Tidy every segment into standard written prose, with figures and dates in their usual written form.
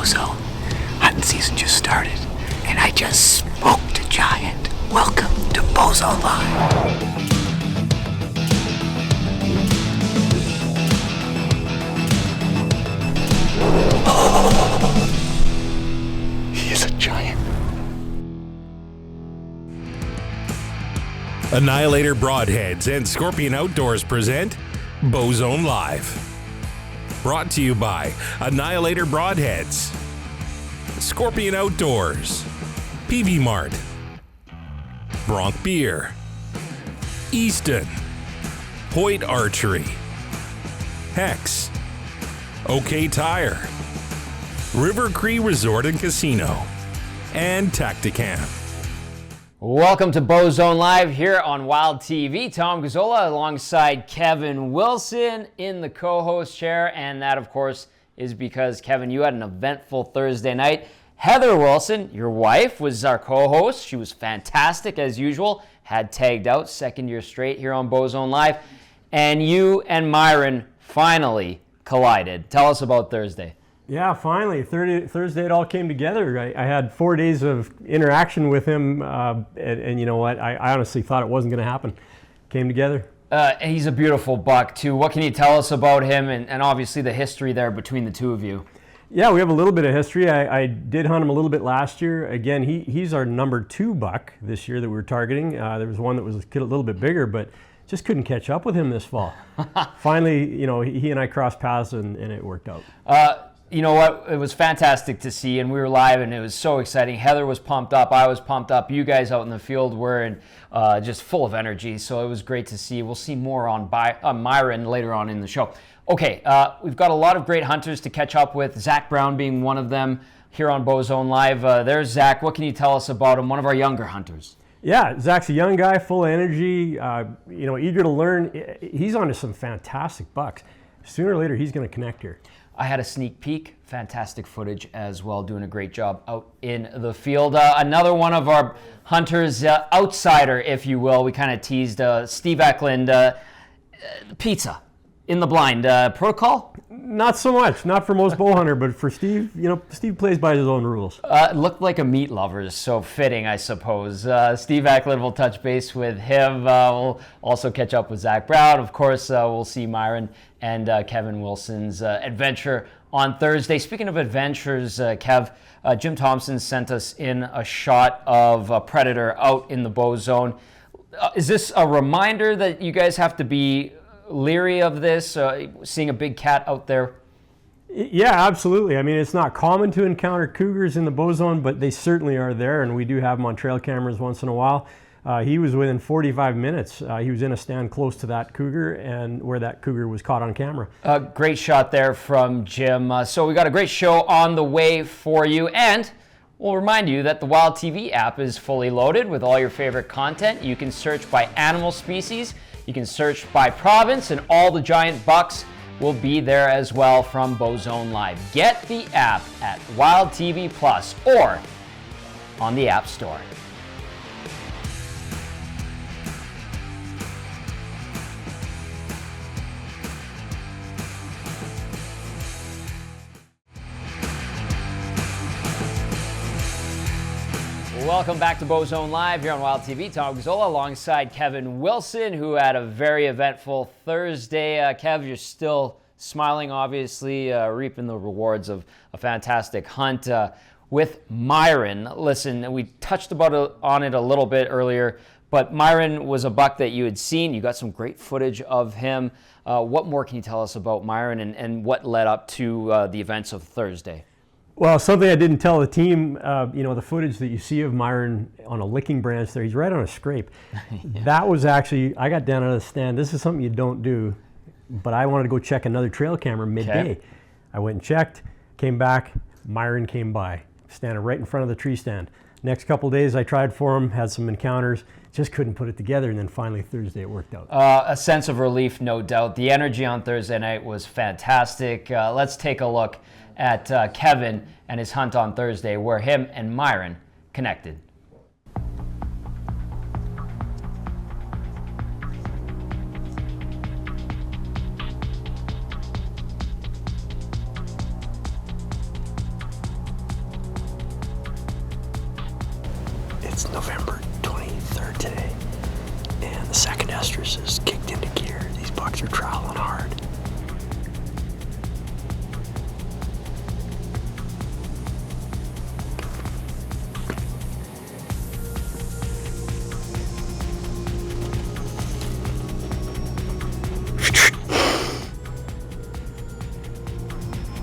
Bowzone. Hunting season just started, and I just smoked a giant. Welcome to Bowzone Live. He is a giant. Annihilator Broadheads and Scorpion Outdoors present Bowzone Live. Brought to you by Annihilator Broadheads, Scorpion Outdoors, PV Mart, Bronc Beer, Easton, Hoyt Archery, Hex, OK Tire, River Cree Resort and Casino, and Tacticam. Welcome to Bowzone Live here on Wild TV. Tom Gazzola alongside Kevin Wilson in the co-host chair, and that, of course, is because, Kevin, you had an eventful Thursday night. Heather Wilson, your wife, was our co-host. She was fantastic, as usual. Had tagged out second year straight here on Bowzone Live. And you and Myron finally collided. Tell us about Thursday. Yeah, finally. Thursday it all came together. I had 4 days of interaction with him, and you know what? I honestly thought it wasn't going to happen. Came together. He's a beautiful buck, too. What can you tell us about him and obviously the history there between the two of you? Yeah, we have a little bit of history. I did hunt him a little bit last year. Again, he's our number 2 buck this year that we were targeting. There was one that was a little bit bigger, but just couldn't catch up with him this fall. Finally, you know, he and I crossed paths, and it worked out. You know what? It was fantastic to see, and we were live, and it was so exciting. Heather was pumped up. I was pumped up. You guys out in the field were just full of energy, so it was great to see. We'll see more on Myron later on in the show. Okay, we've got a lot of great hunters to catch up with, Zack Brown being one of them here on Bowzone Live. There's Zack. What can you tell us about him, one of our younger hunters? Yeah, Zack's a young guy, full of energy, eager to learn. He's onto some fantastic bucks. Sooner or later, he's going to connect here. I had a sneak peek, fantastic footage as well, doing a great job out in the field. Another one of our hunters, outsider, if you will, we kind of teased Steve Ecklund, pizza in the blind. Protocol? Not so much, not for most bow hunter, but for Steve, Steve plays by his own rules. Looked like a meat lover, so fitting, I suppose. Steve Ecklund, will touch base with him. We'll also catch up with Zack Brown. Of course, we'll see Myron and Kevin Wilson's adventure on Thursday. Speaking of adventures, Kev, Jim Thompson sent us in a shot of a predator out in the bow zone. Is this a reminder that you guys have to be leery of this, seeing a big cat out there? Yeah, absolutely. I mean, it's not common to encounter cougars in the bow zone, but they certainly are there, and we do have them on trail cameras once in a while. He was within 45 minutes. He was in a stand close to that cougar, and where that cougar was caught on camera. Great shot there from Jim. So we got a great show on the way for you, and we'll remind you that the Wild TV app is fully loaded with all your favorite content. You can search by animal species, you can search by province, and all the giant bucks will be there as well from Bowzone Live. Get the app at Wild TV Plus or on the App Store. Welcome back to Bowzone Live here on Wild TV. Tom Gazzola alongside Kevin Wilson, who had a very eventful Thursday. Kev, you're still smiling, obviously, reaping the rewards of a fantastic hunt with Myron. Listen, we touched on it a little bit earlier, but Myron was a buck that you had seen. You got some great footage of him. What more can you tell us about Myron and what led up to the events of Thursday? Well, something I didn't tell the team, the footage that you see of Myron on a licking branch there, he's right on a scrape. Yeah. That was actually, I got down on the stand. This is something you don't do, but I wanted to go check another trail camera midday. Okay. I went and checked, came back, Myron came by, standing right in front of the tree stand. Next couple days I tried for him, had some encounters, just couldn't put it together, and then finally Thursday it worked out. A sense of relief, no doubt. The energy on Thursday night was fantastic. Let's take a look at Kevin and his hunt on Thursday, where him and Myron connected. is kicked into gear. These bucks are traveling hard.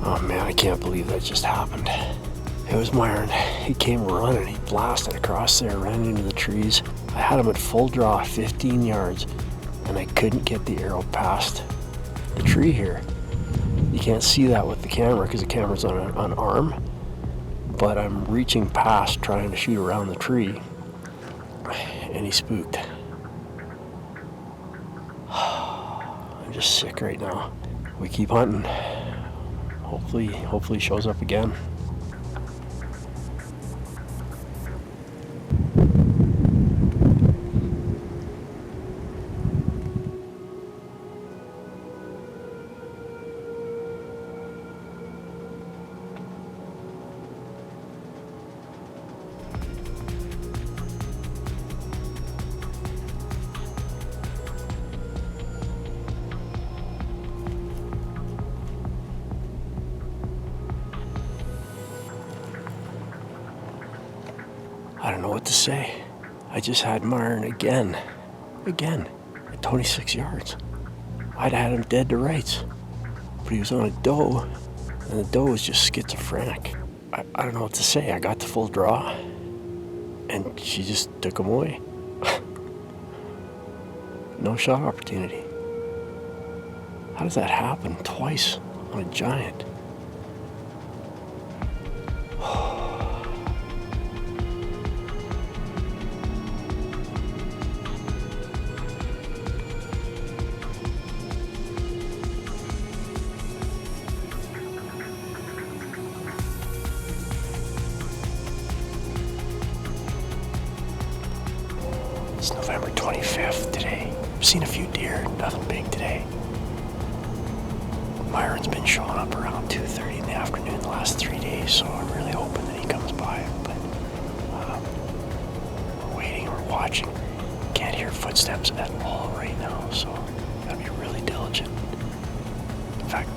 Oh man, I can't believe that just happened. It was Myron. He came running, he blasted across there, ran into the trees. I had him at full draw, 15 yards, and I couldn't get the arrow past the tree here. You can't see that with the camera because the camera's on an arm, but I'm reaching past trying to shoot around the tree, and he spooked. I'm just sick right now. We keep hunting. Hopefully he shows up again. I don't know what to say. I just had Myron again, at 26 yards. I'd had him dead to rights, but he was on a doe, and the doe was just schizophrenic. I don't know what to say. I got the full draw, and she just took him away. No shot opportunity. How does that happen twice on a giant? It's November 25th today. I've seen a few deer, nothing big today. Myron's been showing up around 2:30 in the afternoon the last 3 days, so I'm really hoping that he comes by. But we're waiting, we're watching. Can't hear footsteps at all right now, so gotta be really diligent. In fact,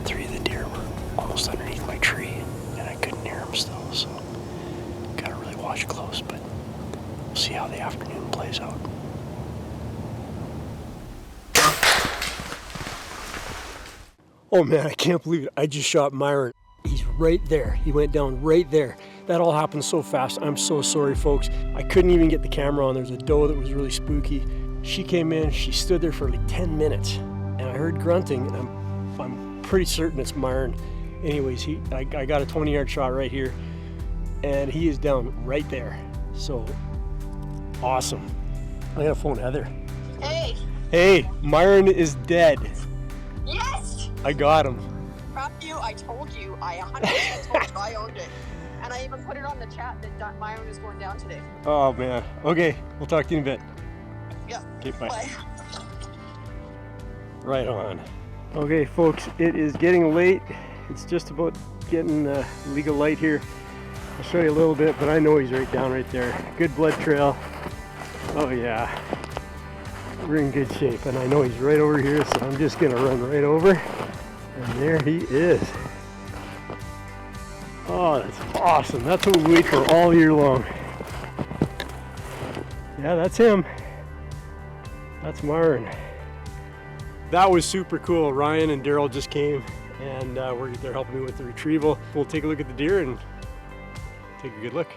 3 of the deer were almost underneath my tree, and I couldn't hear them still, so gotta really watch close, but we'll see how the afternoon plays out. Oh man, I can't believe it. I just shot Myron. He's right there. He went down right there. That all happened so fast. I'm so sorry, folks. I couldn't even get the camera on. There's a doe that was really spooky. She came in, she stood there for like 10 minutes, and I heard grunting, and I'm pretty certain it's Myron. Anyways, I got a 20-yard shot right here, and he is down right there. So awesome. I gotta phone Heather. Hey. Hey, Myron is dead. Yes. I got him. Proud of you. I told you. I 100% told you I owned it. And I even put it on the chat that Myron is going down today. Oh man. Okay, we'll talk to you in a bit. Yeah. Okay, bye. Bye. Right on. Okay, folks, it is getting late. It's just about getting legal light here. I'll show you a little bit, but I know he's right down right there. Good blood trail. Oh yeah. We're in good shape, and I know he's right over here, so I'm just gonna run right over. And there he is. Oh, that's awesome. That's what we wait for all year long. Yeah, that's him. That's Myron. That was super cool. Ryan and Daryl just came, and they're helping me with the retrieval. We'll take a look at the deer and take a good look.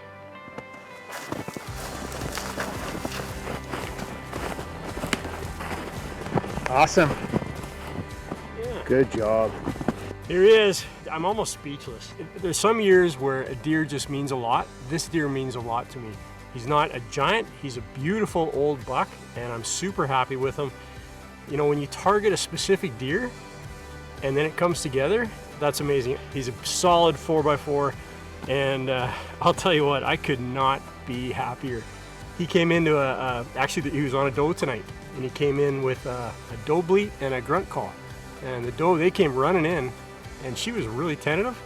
Awesome. Yeah. Good job. Here he is. I'm almost speechless. There's some years where a deer just means a lot. This deer means a lot to me. He's not a giant, he's a beautiful old buck, and I'm super happy with him. You know, when you target a specific deer and then it comes together, that's amazing. He's a solid 4x4, and I'll tell you what, I could not be happier. He came into actually he was on a doe tonight, and he came in with a doe bleat and a grunt call. And the doe, they came running in, and she was really tentative,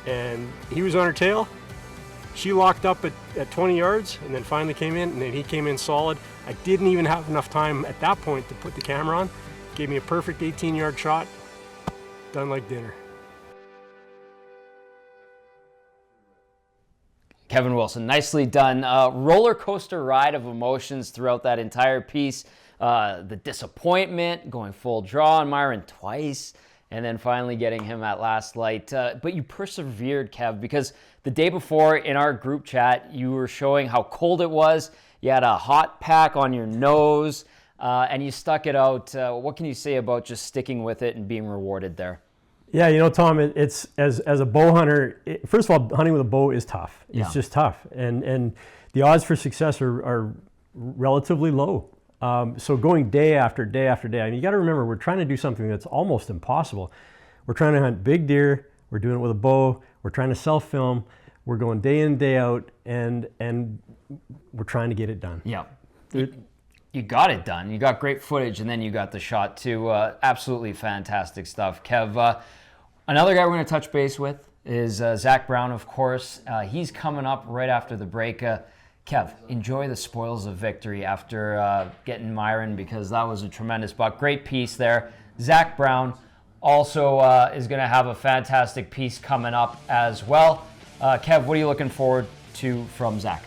and he was on her tail, She locked up at 20 yards and then finally came in, and then he came in solid. I didn't even have enough time at that point to put the camera on. Gave me a perfect 18-yard shot. Done like dinner. Kevin Wilson, nicely done. Roller coaster ride of emotions throughout that entire piece. The disappointment, going full draw on Myron twice, and then finally getting him at last light. But you persevered, Kev, because the day before in our group chat, you were showing how cold it was. You had a hot pack on your nose, and you stuck it out. What can you say about just sticking with it and being rewarded there? Yeah, you know, Tom, it's as a bow hunter, first of all, hunting with a bow is tough. It's just tough. And the odds for success are relatively low. So going day after day after day, I mean, you got to remember, we're trying to do something that's almost impossible. We're trying to hunt big deer. We're doing it with a bow. We're trying to self-film. We're going day in, day out, and we're trying to get it done. Yeah. You got it done. You got great footage, and then you got the shot too. Absolutely fantastic stuff. Kev, another guy we're going to touch base with is Zack Brown, of course. He's coming up right after the break. Kev, enjoy the spoils of victory after getting Myron, because that was a tremendous buck. Great piece there. Zack Brown also is going to have a fantastic piece coming up as well. Kev, what are you looking forward to from Zack?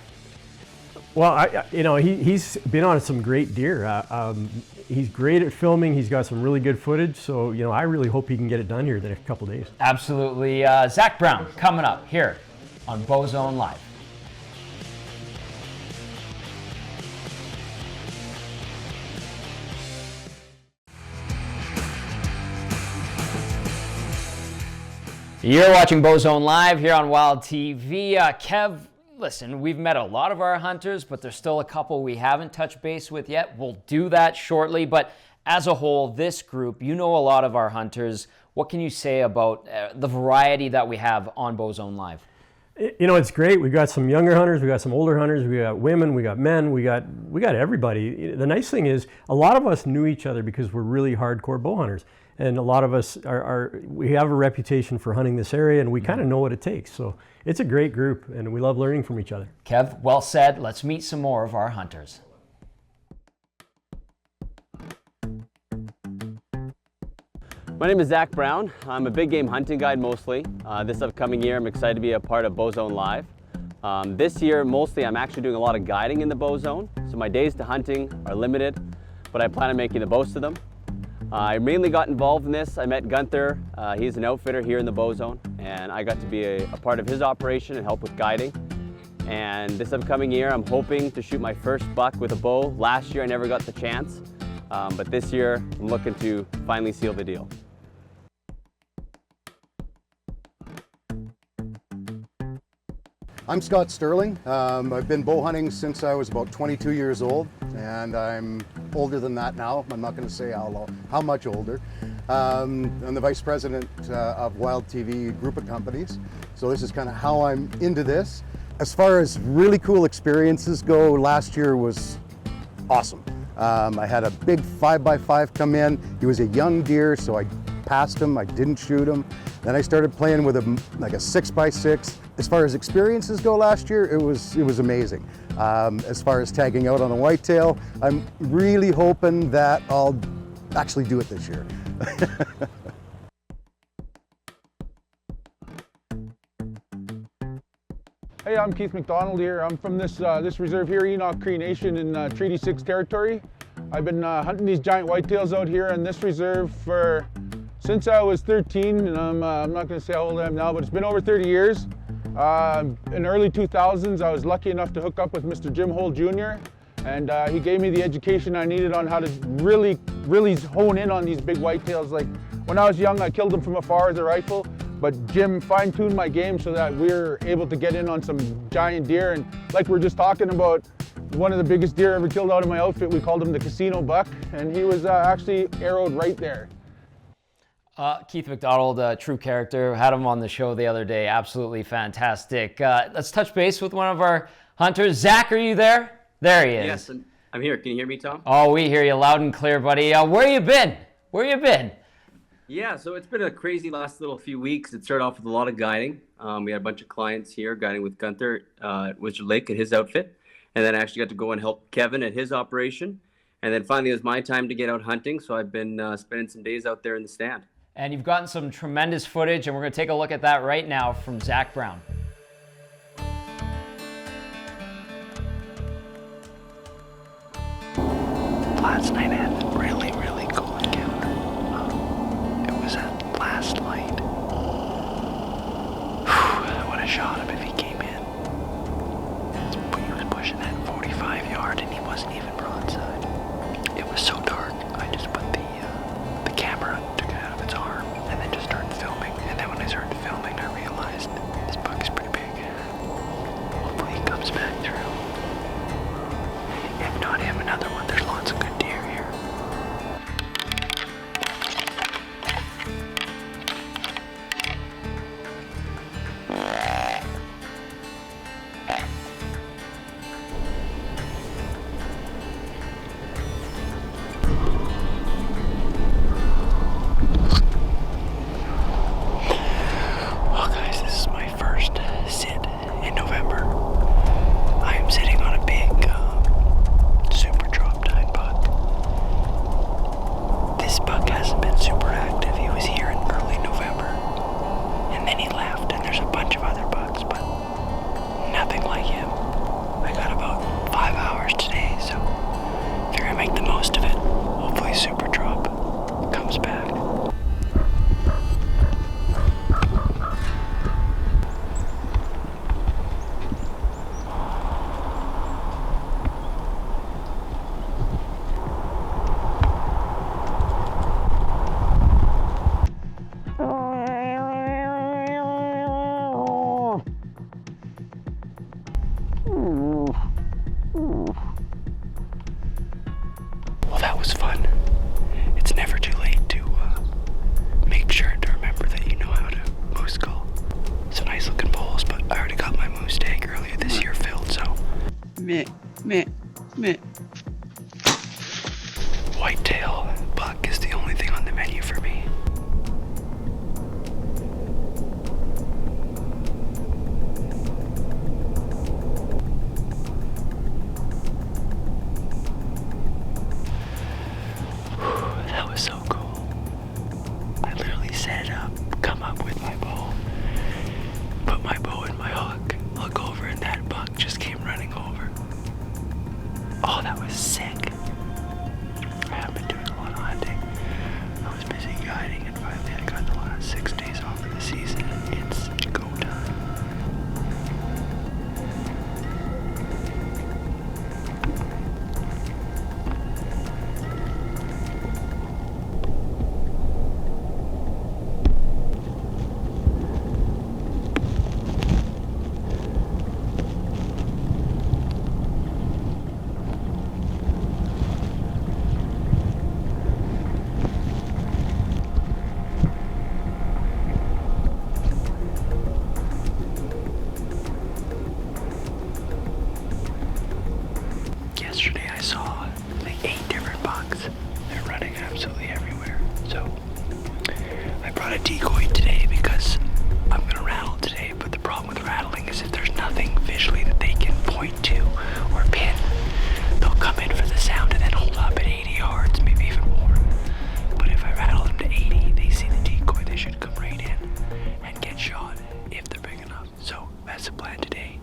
Well, he's been on some great deer. He's great at filming. He's got some really good footage. So, I really hope he can get it done here the next couple days. Absolutely. Zack Brown coming up here on Bowzone Live. You're watching Bowzone Live here on Wild TV. Kev, listen, we've met a lot of our hunters, but there's still a couple we haven't touched base with yet. We'll do that shortly, but as a whole, this group, you know a lot of our hunters. What can you say about the variety that we have on Bowzone Live? It's great. We've got some younger hunters, we got some older hunters, we got women, we got men, we got everybody. The nice thing is, a lot of us knew each other because we're really hardcore bow hunters. And a lot of us we have a reputation for hunting this area, and we kind of know what it takes. So it's a great group, and we love learning from each other. Kev, well said. Let's meet some more of our hunters. My name is Zack Brown. I'm a big game hunting guide mostly. This upcoming year, I'm excited to be a part of Bowzone Live. This year, mostly, I'm actually doing a lot of guiding in the Bowzone. So my days to hunting are limited, but I plan on making the most of them. I mainly got involved in this. I met Gunther. He's an outfitter here in the Bowzone, and I got to be a part of his operation and help with guiding. And this upcoming year, I'm hoping to shoot my first buck with a bow. Last year, I never got the chance, but this year, I'm looking to finally seal the deal. I'm Scott Sterling. I've been bow hunting since I was about 22 years old, and I'm older than that now. I'm not going to say how much older. I'm the vice president of Wild TV group of companies, so this is kind of how I'm into this. As far as really cool experiences go, last year was awesome. I had a big 5x5 come in. He was a young deer, so I passed him, I didn't shoot him. Then I started playing with like a 6x6. As far as experiences go last year, it was amazing. As far as tagging out on a whitetail, I'm really hoping that I'll actually do it this year. Hey, I'm Keith McDonald here. I'm from this reserve here, Enoch Cree Nation in Treaty 6 territory. I've been hunting these giant whitetails out here in this reserve since I was 13, and I'm not going to say how old I am now, but it's been over 30 years. In early 2000s, I was lucky enough to hook up with Mr. Jim Hole Jr., and he gave me the education I needed on how to really hone in on these big whitetails. Like, when I was young, I killed them from afar with a rifle, but Jim fine-tuned my game so that we were able to get in on some giant deer. And like we're just talking about, one of the biggest deer ever killed out of my outfit, we called him the Casino Buck, and he was actually arrowed right there. Keith McDonald, a true character, had him on the show the other day. Absolutely fantastic. Let's touch base with one of our hunters. Zack, are you there? There he is. Yes, I'm here. Can you hear me, Tom? Oh, we hear you loud and clear, buddy. Where you been? Where you been? Yeah, so it's been a crazy last little few weeks. It started off with a lot of guiding. We had a bunch of clients here guiding with Gunther at Wizard Lake at his outfit. And then I actually got to go and help Kevin at his operation. And then finally it was my time to get out hunting. So I've been spending some days out there in the stand. And you've gotten some tremendous footage, and we're going to take a look at that right now from Zack Brown. Last night I had a really cool encounter. It was at last light. I would have shot him if he came in. He was pushing that 45 yard and he wasn't even broadside. It was so dark, I just put the camera, took it out of its arm, and then just started filming. And then when I started filming, I realized this buck is pretty big. Hopefully he comes back through. If not him, another one. There's lots of good deer here. Well, guys, this is my first sit in November. I am sitting on a big super drop tine buck. This buck hasn't been super active. He was here in early November, and then he left, and there's a bunch of other bucks, but nothing like him. I got about 5 hours today, so figure I make the most of it. Hopefully super drop comes back. Well, that was fun. It's never too late to make sure to remember that you know how to moose call. Some nice looking bowls, but I already got my moose tag earlier this year filled, so. Meh. Whitetail buck is the only thing on the menu for me. That was so cool. I literally set it up, come up with my bow, put my bow in my hook, look over, and that buck just came running over. Oh, that was sick. I haven't been doing a lot of hunting. I was busy guiding, and finally I got the last 6 days off of the season. It's go time. Yesterday I saw like 8 different bucks. They're running absolutely everywhere. So I brought a decoy today because I'm gonna rattle today, but the problem with rattling is if there's nothing visually that they can point to or pin, they'll come in for the sound and then hold up at 80 yards, maybe even more. But if I rattle them to 80, they see the decoy, they should come right in and get shot if they're big enough. So that's the plan today.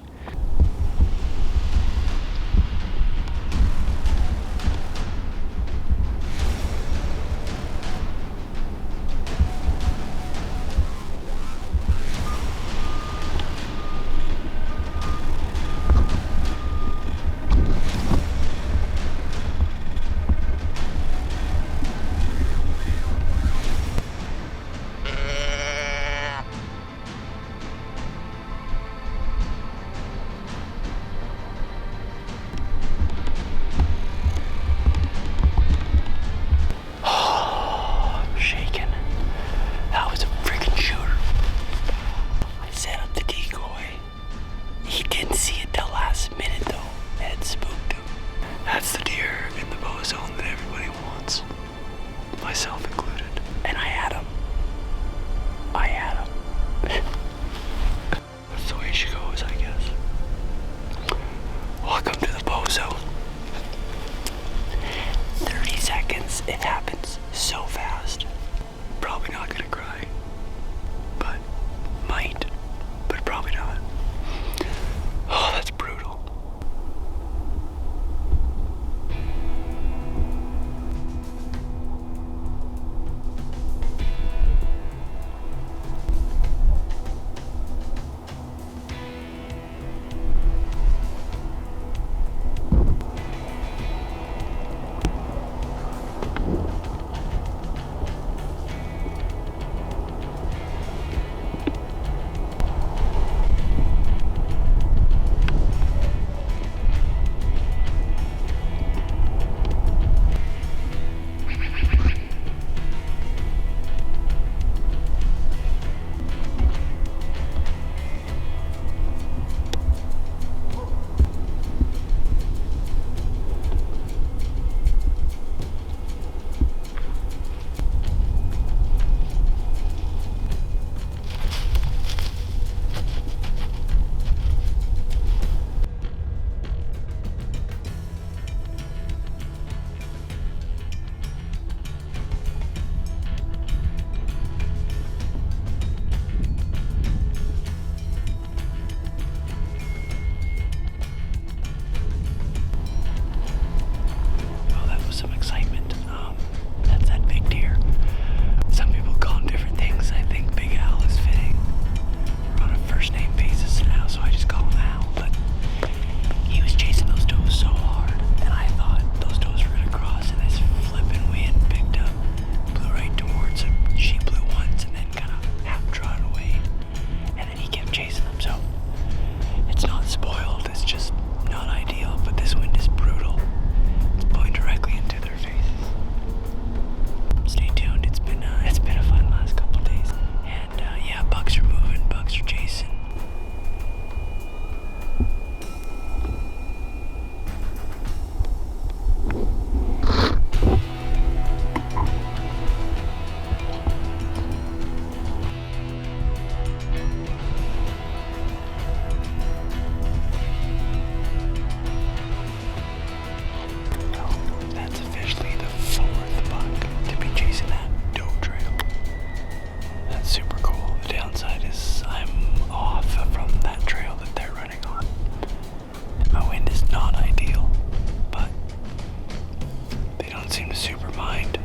They don't seem to super mind.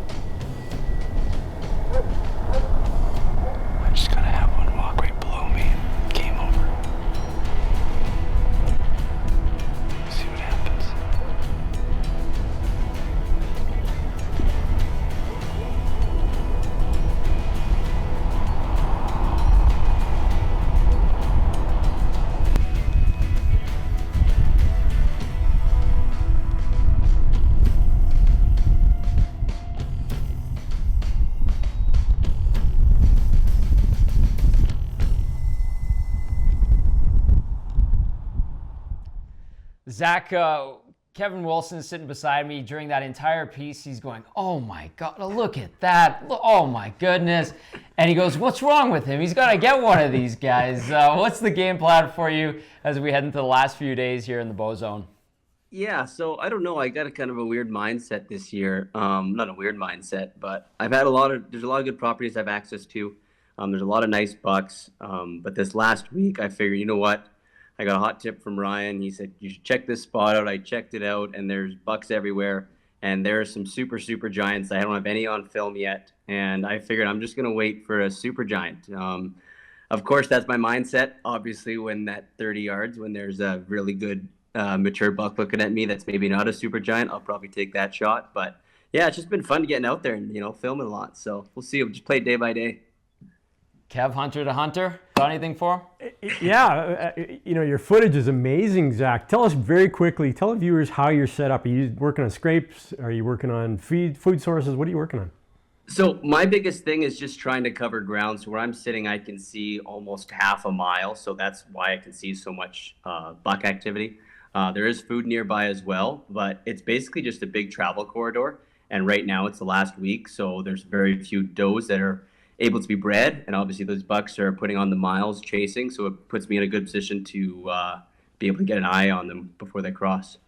I just gotta have one walk right below me and game over. See what happens. Zack, Kevin Wilson is sitting beside me during that entire piece. He's going, oh my God, look at that. Oh my goodness. And he goes, what's wrong with him? He's got to get one of these guys. What's the game plan for you as we head into the last few days here in the Bowzone? Yeah, so I don't know. I got a kind of a weird mindset this year. Not a weird mindset, but there's a lot of good properties I have access to. There's a lot of nice bucks. But this last week, I figured, you know what? I got a hot tip from Ryan. He said, you should check this spot out. I checked it out, and there's bucks everywhere. And there are some super, super giants. I don't have any on film yet. And I figured I'm just going to wait for a super giant. Of course, that's my mindset. Obviously, when that 30 yards, when there's a really good mature buck looking at me that's maybe not a super giant, I'll probably take that shot. But, yeah, it's just been fun getting out there and, filming a lot. So we'll see. We'll just play it day by day. Kev, hunter to hunter, got anything for him? Yeah, your footage is amazing, Zach. Tell us very quickly, tell the viewers how you're set up. Are you working on scrapes? Are you working on food sources? What are you working on? So my biggest thing is just trying to cover ground. So where I'm sitting, I can see almost half a mile. So that's why I can see so much buck activity. There is food nearby as well, but it's basically just a big travel corridor. And right now it's the last week, so there's very few does that are able to be bred, and obviously those bucks are putting on the miles chasing, so it puts me in a good position to be able to get an eye on them before they cross.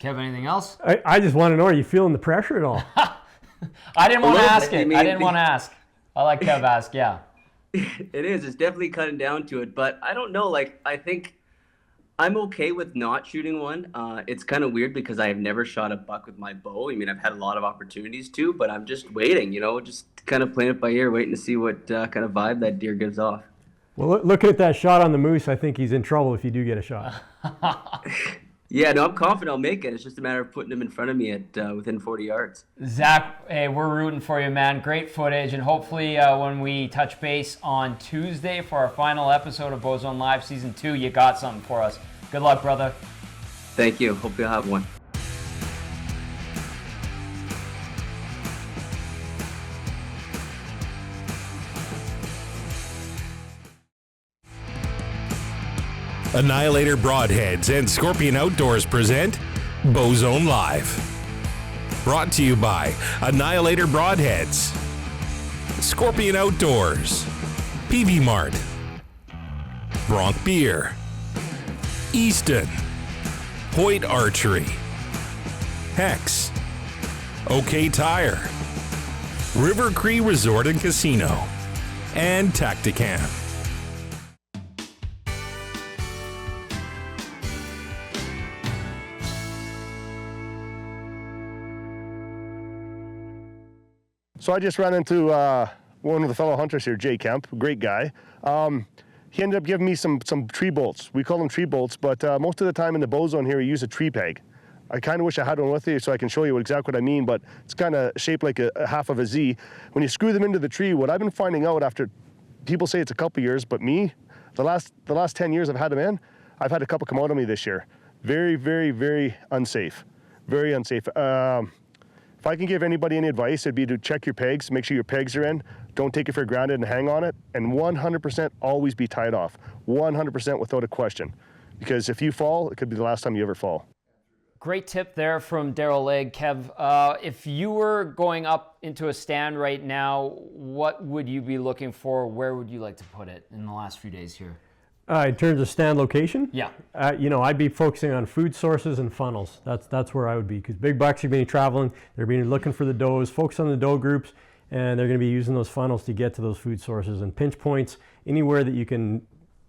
Kev, anything else? I just want to know, are you feeling the pressure at all? I didn't want to ask it. I didn't want to ask. I like Kev ask, yeah. It is. It's definitely cutting down to it, but I don't know. I think I'm okay with not shooting one. It's kind of weird because I have never shot a buck with my bow. I mean, I've had a lot of opportunities to, but I'm just waiting, just kind of playing it by ear, waiting to see what kind of vibe that deer gives off. Well, looking at that shot on the moose, I think he's in trouble if you do get a shot. Yeah, no, I'm confident I'll make it. It's just a matter of putting him in front of me at within 40 yards. Zach, hey, we're rooting for you, man. Great footage, and hopefully when we touch base on Tuesday for our final episode of Bowzone Live Season 2, you got something for us. Good luck, brother. Thank you. Hope you'll have one. Annihilator Broadheads and Scorpion Outdoors present Bowzone Live. Brought to you by Annihilator Broadheads, Scorpion Outdoors, PV Mart, Bronc Beer, Easton, Hoyt Archery, Hex, OK Tire, River Cree Resort and Casino, and Tacticam. So I just ran into one of the fellow hunters here, Jay Kemp, great guy. He ended up giving me some tree bolts. We call them tree bolts, but most of the time in the Bowzone here, we use a tree peg. I kind of wish I had one with you so I can show you exactly what I mean, but it's kind of shaped like a half of a Z. When you screw them into the tree, what I've been finding out after, people say it's a couple years, but me, the last 10 years I've had them in, I've had a couple come out on me this year. Very, very, very unsafe. Very unsafe. If I can give anybody any advice, it'd be to check your pegs, make sure your pegs are in, don't take it for granted and hang on it, and 100% always be tied off. 100% without a question. Because if you fall, it could be the last time you ever fall. Great tip there from Daryl Legg. Kev, if you were going up into a stand right now, what would you be looking for? Where would you like to put it in the last few days here? In terms of stand location? Yeah. I'd be focusing on food sources and funnels. That's where I would be, because big bucks are going to be traveling. They're going to be looking for the does, focus on the doe groups, and they're going to be using those funnels to get to those food sources and pinch points anywhere that you can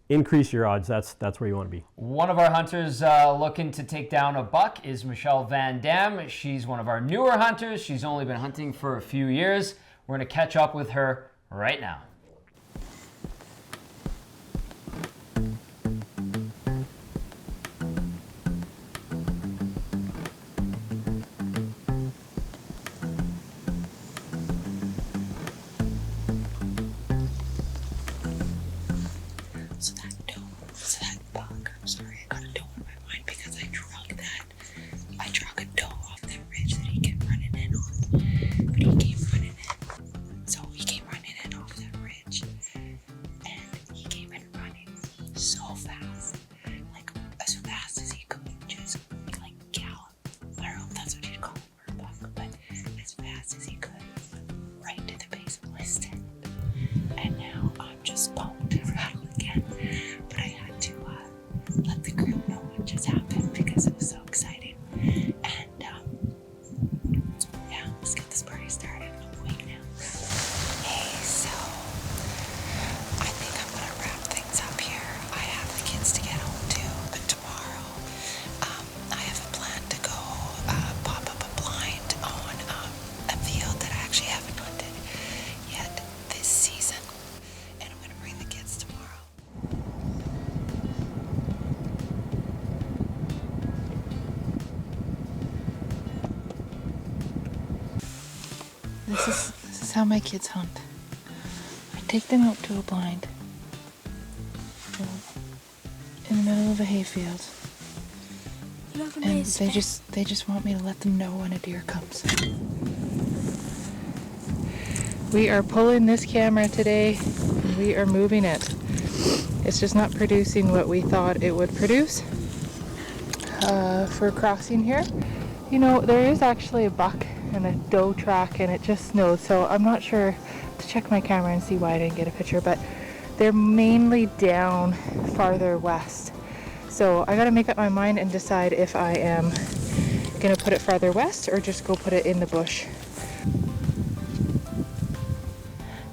increase your odds. That's where you want to be. One of our hunters looking to take down a buck is Michelle Van Dam. She's one of our newer hunters. She's only been hunting for a few years. We're going to catch up with her right now. This is how my kids hunt. I take them out to a blind in the middle of a hayfield, and they just want me to let them know when a deer comes. We are pulling this camera today, and we are moving it. It's just not producing what we thought it would produce for crossing here. You know, there is actually a buck and a doe track, and it just snowed, so I'm not sure to check my camera and see why I didn't get a picture, but they're mainly down farther west. So I gotta make up my mind and decide if I am gonna put it farther west or just go put it in the bush.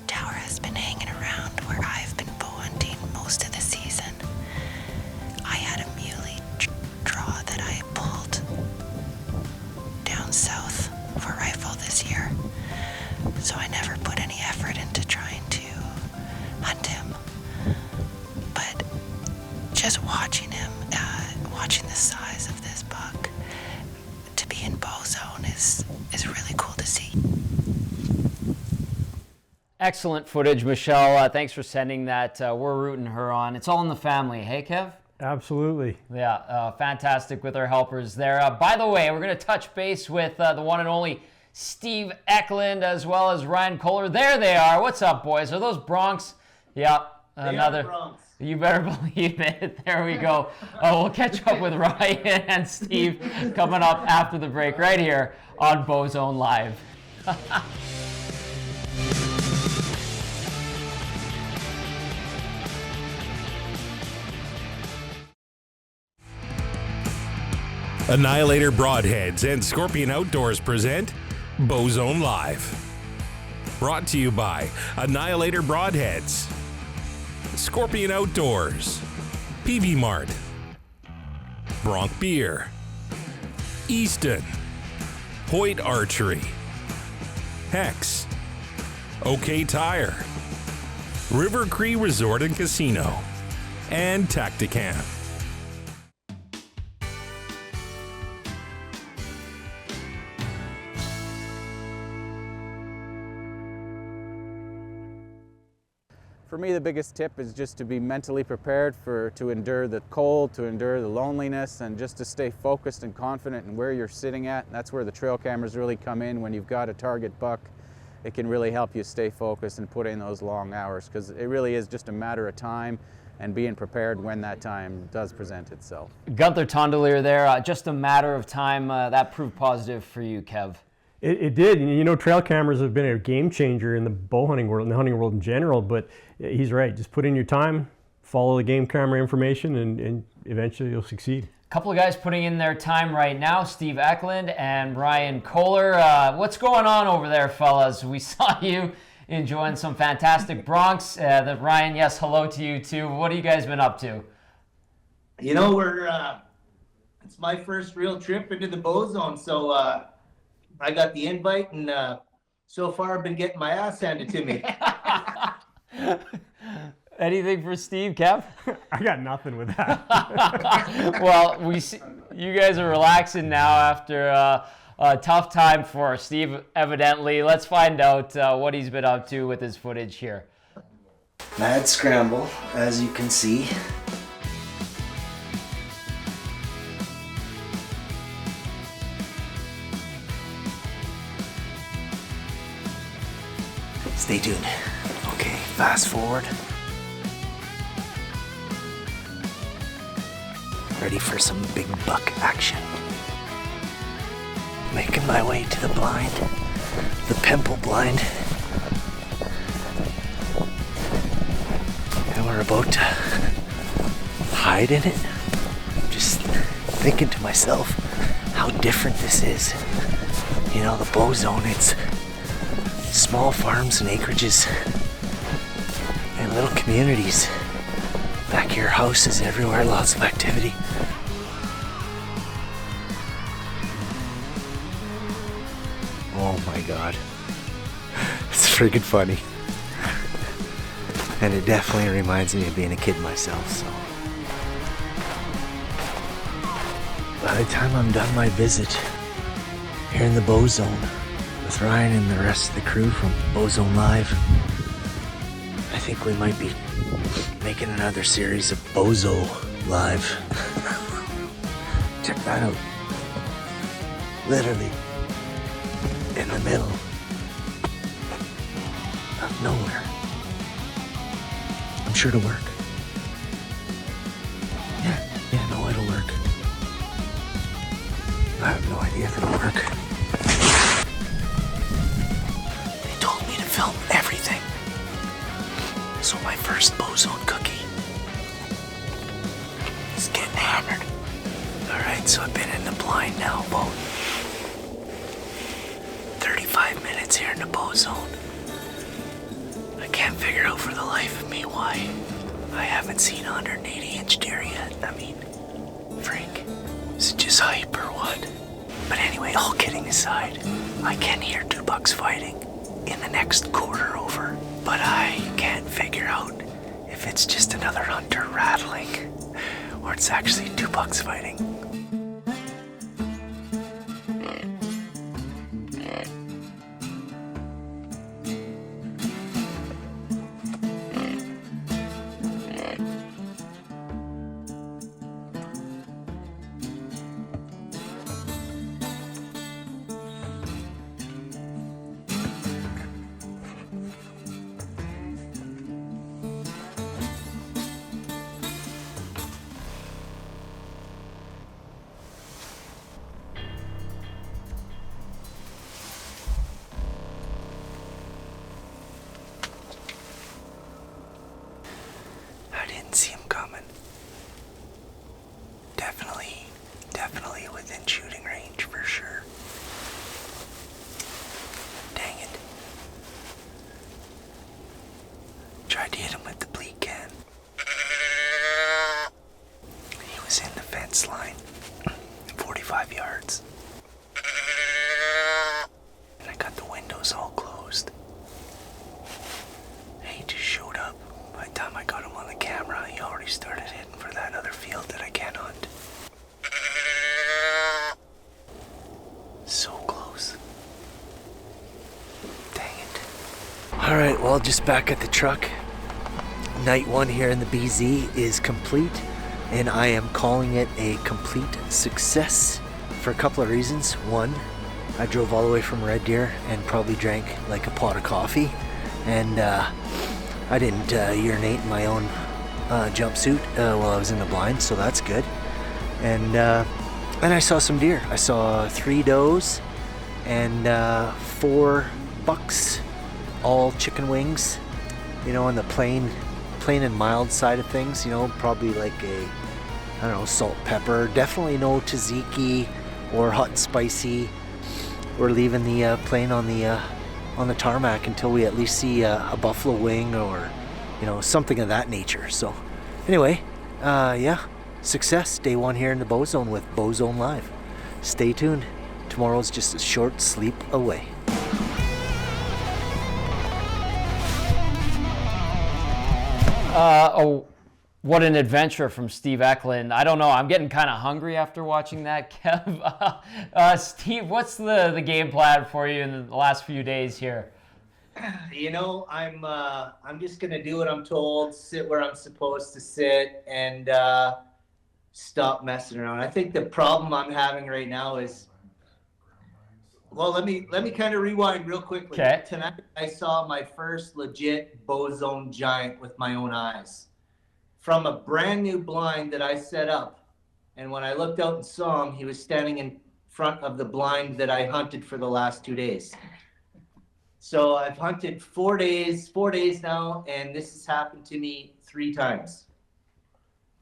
Tower has been hanging around where I've been bow hunting most of the season. I had a muley draw that I pulled down south for rifle this year, so I never put any effort into trying to hunt him. But just watching him, watching the size of this buck, to be in Bowzone is really cool to see. Excellent footage, Michelle. Thanks for sending that. We're rooting her on. It's all in the family. Hey, Kev? Absolutely. Yeah, fantastic with our helpers there. By the way, we're going to touch base with the one and only Steve Ecklund as well as Ryan Kohler. There they are. What's up, boys? Are those Bronx? Yeah, another. Bronx. You better believe it. There we go. We'll catch up with Ryan and Steve coming up after the break right here on Bowzone Live. Annihilator Broadheads and Scorpion Outdoors present Bowzone Live. Brought to you by Annihilator Broadheads, Scorpion Outdoors, PV Mart, Bronc Beer, Easton, Hoyt Archery, Hex, OK Tire, River Cree Resort and Casino, and Tacticam. For me, the biggest tip is just to be mentally prepared to endure the cold, to endure the loneliness, and just to stay focused and confident in where you're sitting at. And that's where the trail cameras really come in. When you've got a target buck, it can really help you stay focused and put in those long hours, because it really is just a matter of time and being prepared when that time does present itself. Gunther Tondelier there, just a matter of time. That proved positive for you, Kev. It did. You know, trail cameras have been a game changer in the bow hunting world, in the hunting world in general, but he's right. Just put in your time, follow the game camera information, and eventually you'll succeed. A couple of guys putting in their time right now, Steve Ecklund and Ryan Kohler. What's going on over there, fellas? We saw you enjoying some fantastic broncs. Ryan, yes, hello to you too. What have you guys been up to? You know, it's my first real trip into the Bowzone, so I got the invite, and so far I've been getting my ass handed to me. Anything for Steve, Kev? I got nothing with that. Well, you guys are relaxing now after a tough time for Steve, evidently. Let's find out what he's been up to with his footage here. Mad scramble, as you can see. Stay tuned. Okay, fast forward. Ready for some big buck action. Making my way to the blind, the pimple blind. And we're about to hide in it. Just thinking to myself how different this is. You know, the Bowzone, it's small farms and acreages and little communities. Back here, houses everywhere, lots of activity. Oh my God. It's friggin' funny. And it definitely reminds me of being a kid myself, so. By the time I'm done my visit here in the Bowzone with Ryan and the rest of the crew from Bowzone Live, I think we might be making another series of Bozo Live. Check that out. Literally in the middle of nowhere. I'm sure it'll work. Yeah, no, it'll work. I have no idea if it'll work. They told me to film everything. So my first Bowzone cookie is getting hammered. Alright, so I've been in the blind now about 35 minutes here in the Bowzone. I can't figure out for the life of me why I haven't seen a 180-inch deer yet. I mean, freak. Is it just hype or what? But anyway, all kidding aside, I can hear two bucks fighting in the next quarter over. But I can't figure out if it's just another hunter rattling or it's actually two bucks fighting. I didn't see him coming. Definitely within shooting range for sure. Dang it. Tried to hit him with the bleed can. He was in the fence line, 45 yards. And I got the windows all closed. And he just showed up. By the time I got him on the camera, he already started hitting for that other field that I can't hunt. So close. Dang it. Alright, well, just back at the truck. Night one here in the BZ is complete, and I am calling it a complete success for a couple of reasons. One, I drove all the way from Red Deer and probably drank like a pot of coffee, and I didn't urinate in my own jumpsuit while I was in the blind, so that's good. And I saw some deer. I saw 3 does and 4 bucks, all chicken wings, you know, on the plain and mild side of things, you know, probably like a, I don't know, salt, pepper, definitely no tzatziki or hot and spicy. We're leaving the plane on the on the tarmac until we at least see a buffalo wing or, something of that nature. So anyway, success. Day 1 here in the Bowzone with Bowzone Live. Stay tuned. Tomorrow's just a short sleep away. What an adventure from Steve Ecklund. I don't know. I'm getting kind of hungry after watching that, Kev. Steve, what's the game plan for you in the last few days here? I'm just gonna do what I'm told, sit where I'm supposed to sit, and stop messing around. I think the problem I'm having right now is, well, let me kind of rewind real quickly. Okay. Tonight I saw my first legit Bowzone giant with my own eyes from a brand new blind that I set up. And when I looked out and saw him, he was standing in front of the blind that I hunted for the last 2 days. So I've hunted 4 days now, and this has happened to me 3 times.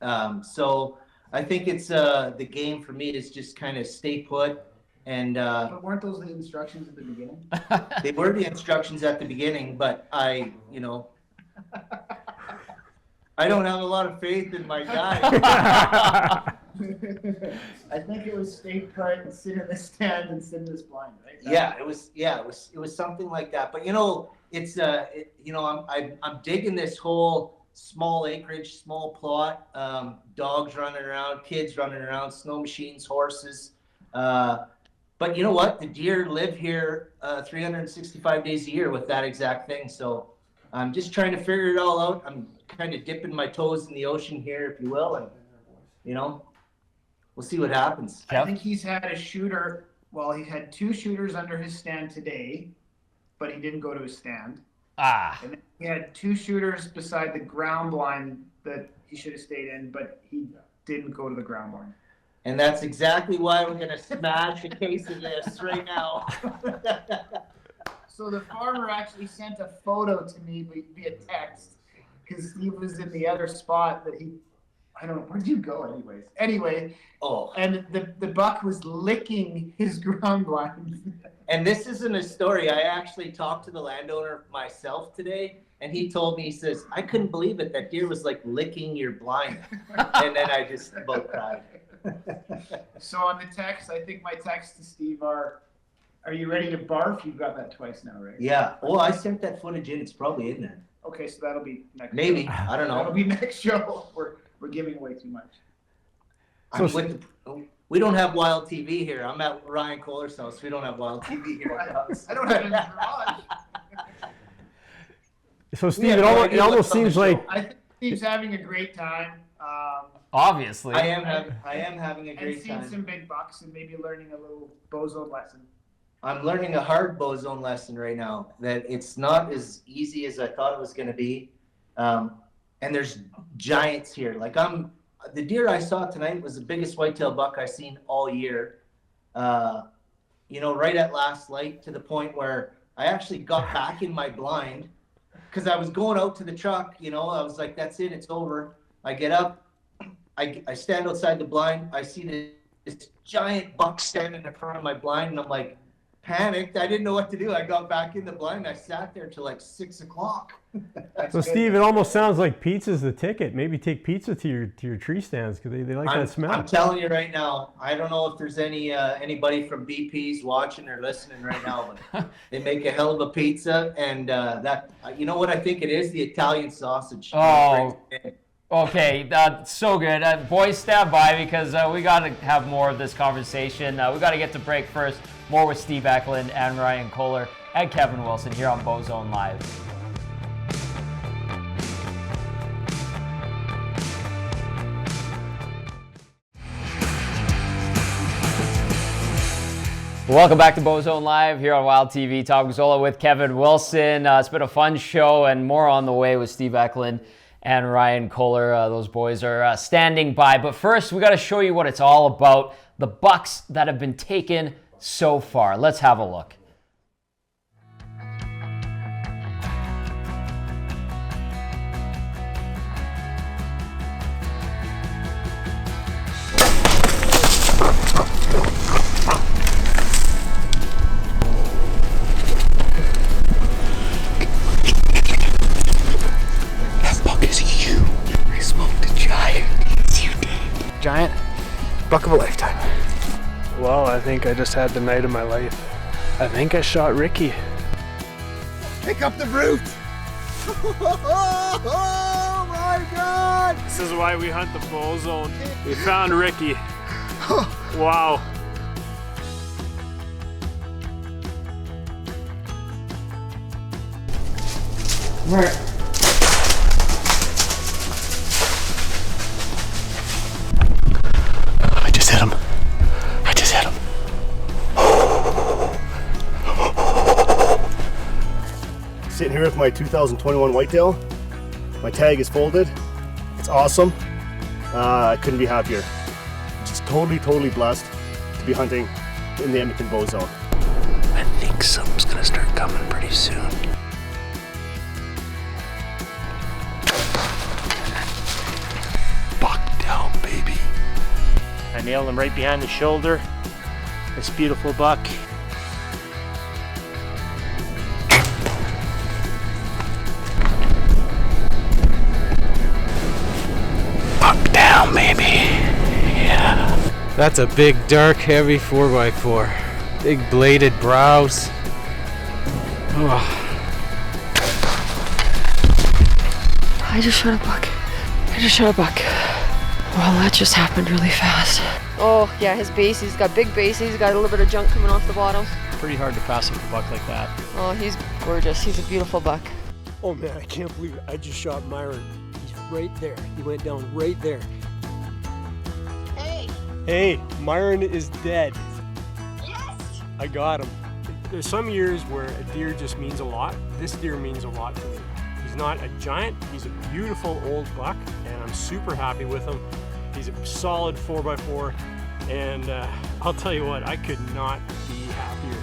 So I think it's the game for me is just kind of stay put. And but weren't those the instructions at the beginning? They were the instructions at the beginning, but I don't have a lot of faith in my guy. I think it was stay put and sit in the stand and sit in this blind, right? It was something like that. But I'm digging this whole small acreage, small plot, dogs running around, kids running around, snow machines, horses. But you know what? The deer live here 365 days a year with that exact thing. So I'm just trying to figure it all out. I'm kind of dipping my toes in the ocean here, if you will, and we'll see what happens. I think he's had a shooter. Well, he had 2 shooters under his stand today, but he didn't go to his stand. And then he had 2 shooters beside the ground blind that he should have stayed in, but he didn't go to the ground blind. And that's exactly why we're going to smash a case of this right now. So the farmer actually sent a photo to me via text because Steve was in the other spot that I don't know, where'd you go anyways? Anyway, and the buck was licking his ground blind. And this isn't a story. I actually talked to the landowner myself today, and he told me, he says, I couldn't believe it. That deer was like licking your blind. And then I just about cried. So on the text, I think my text to Steve are you ready to barf? You've got that twice now, right? Yeah. Well, I sent that footage in. It's probably in there. Okay, so that'll be next Maybe. show. I don't know. That'll be next show. We're giving away too much. We don't have wild TV here. I'm at Ryan Kohler's house. We don't have wild TV here. I don't have it in the garage. So Steve, it almost seems like I think Steve's having a great time. Obviously. I am having a great time. And seeing some big bucks and maybe learning a little Bowzone lesson. I'm learning a hard Bowzone lesson right now, that it's not as easy as I thought it was going to be. And there's giants here. Like the deer I saw tonight was the biggest whitetail buck I've seen all year. Right at last light, to the point where I actually got back in my blind because I was going out to the truck. I was like, that's it, it's over. I get up, I stand outside the blind. I see this giant buck standing in front of my blind, and I'm like, panicked. I didn't know what to do. I got back in the blind. I sat there till like 6 o'clock. So Steve, it almost sounds like pizza's the ticket. Maybe take pizza to your tree stands because they like that smell. I'm telling you right now, I don't know if there's anybody from BP's watching or listening right now, but they make a hell of a pizza, and that you know what I think it is? The Italian sausage. Oh. Okay, that's so good. Boys, stand by because we got to have more of this conversation. We got to get to break first. More with Steve Ecklund and Ryan Kohler and Kevin Wilson here on Bowzone Live. Welcome back to Bowzone Live here on Wild TV. Tom Gazzola with Kevin Wilson. It's been a fun show and more on the way with Steve Ecklund and Ryan Kohler. Those boys are standing by. But first, we got to show you what it's all about. The bucks that have been taken so far. Let's have a look. Buck of a lifetime. Well, I think I just had the night of my life. I think I shot Ricky. Pick up the brute! Oh my God! This is why we hunt the Bowzone. We found Ricky. Wow. I just hit him. I just hit him. Sitting here with my 2021 whitetail. My tag is folded. It's awesome. I couldn't be happier. Just totally blessed to be hunting in the Edmonton Bowzone. I think something's gonna start coming pretty soon. Buck down, baby. I nailed him right behind the shoulder. This beautiful buck. Buck down, baby. Yeah. That's a big, dark, heavy 4x4. Big bladed brows. Oh. I just shot a buck. Well, that just happened really fast. Oh, yeah, his base, he's got big base, he's got a little bit of junk coming off the bottom. Pretty hard to pass up a buck like that. Oh, he's gorgeous. He's a beautiful buck. Oh man, I can't believe it. I just shot Myron. He's right there. He went down right there. Hey, Myron is dead. Yes! I got him. There's some years where a deer just means a lot. This deer means a lot to me. He's not a giant, he's a beautiful old buck, and I'm super happy with him. He's a solid 4x4, and I'll tell you what, I could not be happier.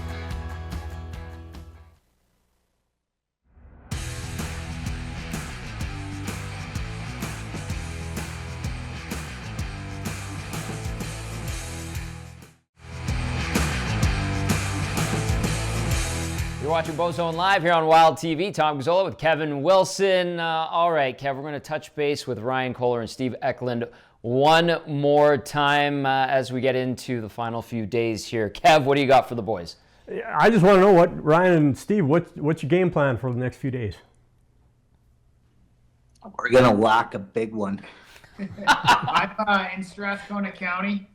You're watching Bowzone Live here on Wild TV. Tom Gazzola with Kevin Wilson. All right, Kev, we're going to touch base with Ryan Kohler and Steve Ecklund one more time as we get into the final few days here. Kev, what do you got for the boys? I just want to know what, Ryan and Steve, what's your game plan for the next few days? We're going to whack a big one. I'm in Strathcona County,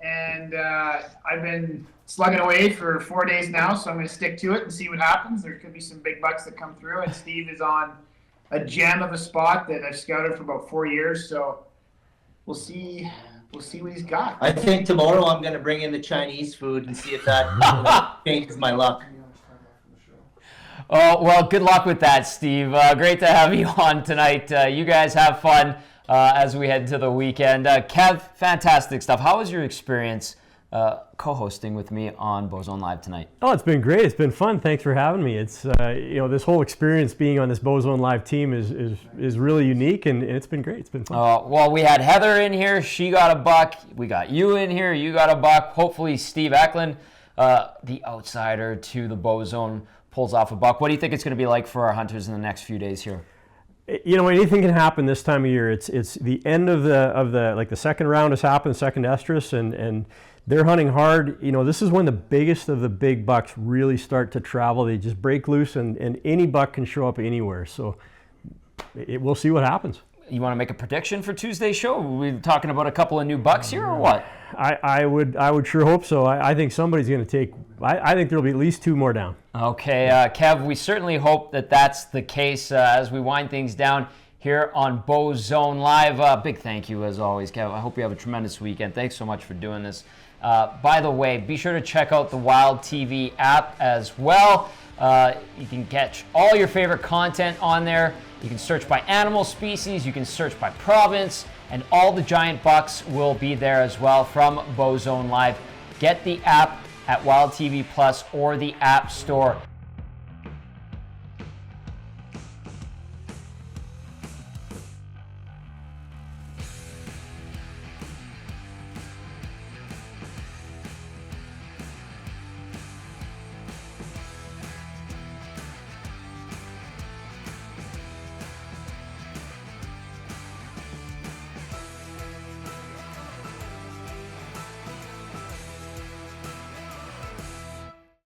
and I've been slugging away for 4 days now, so I'm going to stick to it and see what happens. There could be some big bucks that come through, and Steve is on a gem of a spot that I've scouted for about 4 years, so we'll see what he's got. I think tomorrow I'm going to bring in the Chinese food and see if that changes my luck. Oh, well, good luck with that, Steve. Great to have you on tonight. You guys have fun as we head to the weekend. Kev, fantastic stuff. How was your experience co-hosting with me on Bowzone Live tonight? Oh, it's been great. It's been fun. Thanks for having me. It's this whole experience being on this Bowzone Live team is really unique, and it's been great. It's been fun. Well, we had Heather in here. She got a buck. We got you in here. You got a buck. Hopefully, Steve Ecklund, the outsider to the Bowzone, pulls off a buck. What do you think it's going to be like for our hunters in the next few days here? You know, anything can happen this time of year. It's the end of the second round has happened, second estrus, and they're hunting hard. You know, this is when the biggest of the big bucks really start to travel. They just break loose, and any buck can show up anywhere. So we'll see what happens. You want to make a prediction for Tuesday's show? Are we talking about a couple of new bucks here, or what? I would sure hope so. I think somebody's going to take. I think there'll be at least 2 more down. Okay, Kev, we certainly hope that that's the case as we wind things down here on Bowzone Live. Big thank you as always, Kev. I hope you have a tremendous weekend. Thanks so much for doing this. By the way, be sure to check out the Wild TV app as well. You can catch all your favorite content on there. You can search by animal species, you can search by province, and all the giant bucks will be there as well from Bowzone Live. Get the app at Wild TV Plus or the App Store.